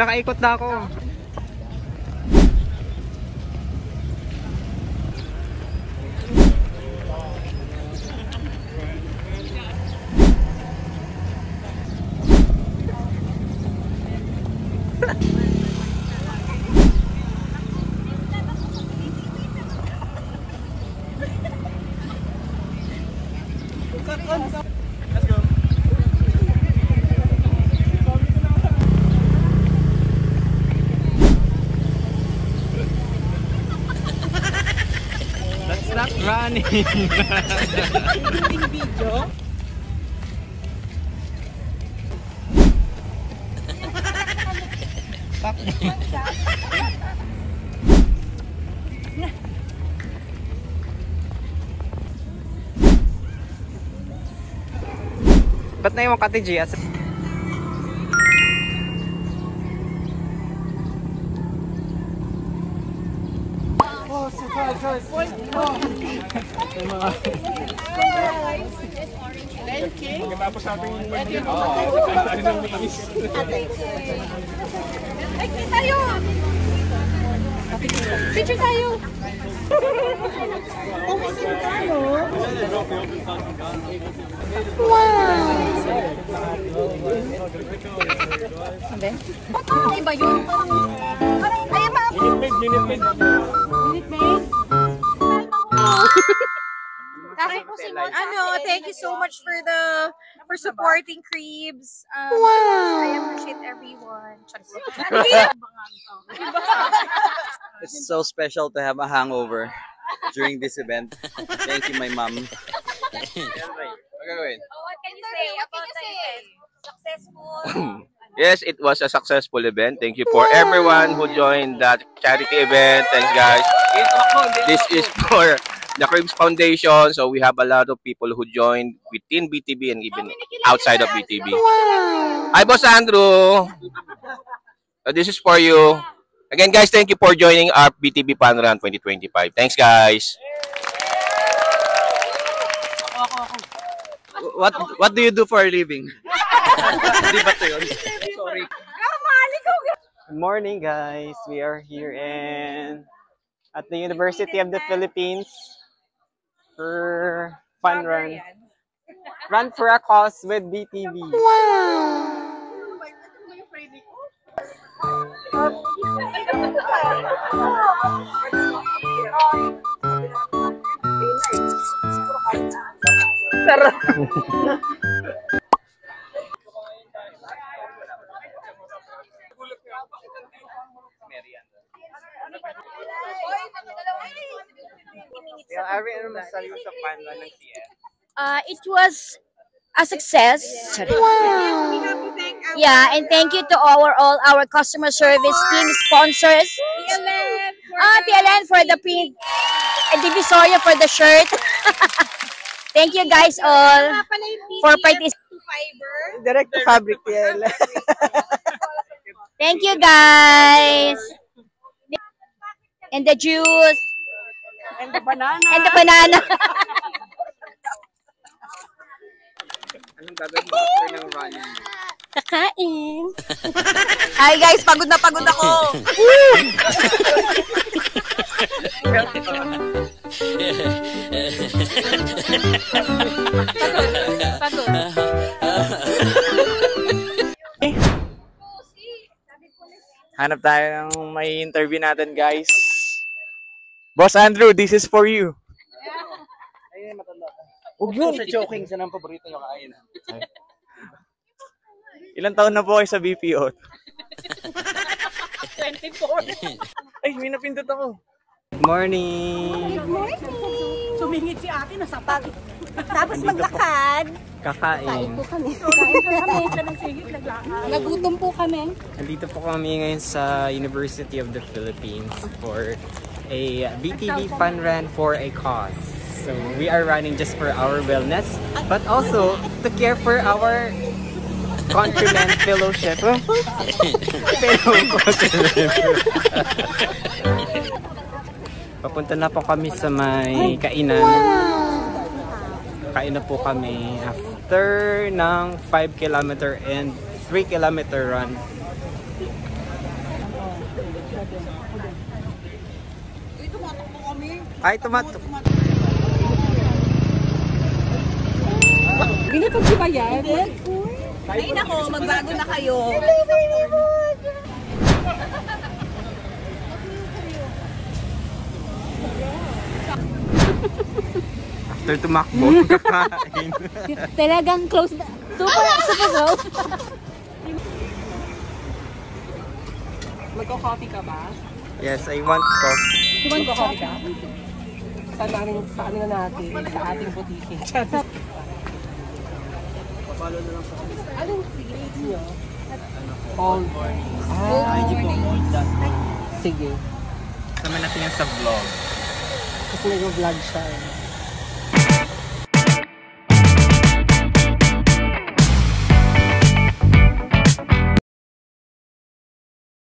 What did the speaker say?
nakaikot na ako. Let's go. That's not running. Video. Ba't na yung Kati G? Oh, surprise, guys. Pagkatapos natin yung Picture tayo! Picture tayo! Umisin ka, no? Wow! Sabi? Ano iba yun? Parang, ay, ma'am! Minute maid. Minute maid? Thank you so much for supporting Cribs. Wow! I appreciate everyone. It's so special to have a hangover during this event. Thank you, my mom. What can you say about the event? Successful? Yes, it was a successful event. Thank you for everyone who joined that charity event. Thanks, guys. This is for the Cribs Foundation. So we have a lot of people who joined within BTB and even outside of BTB. Hi, Boss Andrew. So this is for you. Again, guys, thank you for joining our BTB Fun Run 2025. Thanks, guys. What do you do for a living? Sorry. Good morning, guys. We are here at the University of the Philippines for Fun Run. Run for a cause with BTB. Wow! It was a success. Wow. Yeah, and thank you to all our customer service team sponsors. PLN for the print and Divisoria for the shirt. Thank you guys all for participating. Direct to fabric, PLN. Thank you guys. And the juice. And the banana. And the banana. Anong gagawin mo after ng running? Kakain. Hi guys, pagod na pagod ako. Pagod. Hanap tayo ng may interview natin, guys. Boss Andrew, this is for you. Ayun, matanda ka. Huwag yun. Sa choking, saan ang paborito nyo kain? Ilang taon na po kayo sa BPO? 24. Ay, may napindot ako. Good morning! Good morning! Sumingit si ate, nasapag. Tapos maglakad. Kakain. Kain po kami. Nagutom po kami. Nandito po kami ngayon sa University of the Philippines for a BTB Fun Run for a cause. So we are running just for our wellness, but also to care for our countrymen fellowship. Papunta na po kami sa may kainan. Kain na po kami after ng 5 kilometer and 3 kilometer run. Ay, tomato. Binatog si ba yan? Ay nako, magbago na kayo. After tumakbo, kakain. Talagang close na. Super close. Magko-coffee ka ba? Yes, I want coffee. Magko-coffee ka? Sa kanila natin, sa ating butiki. Anong feelings nyo? All morning. Sige. Sama natin yan sa vlog. Kasi nag-vlog siya.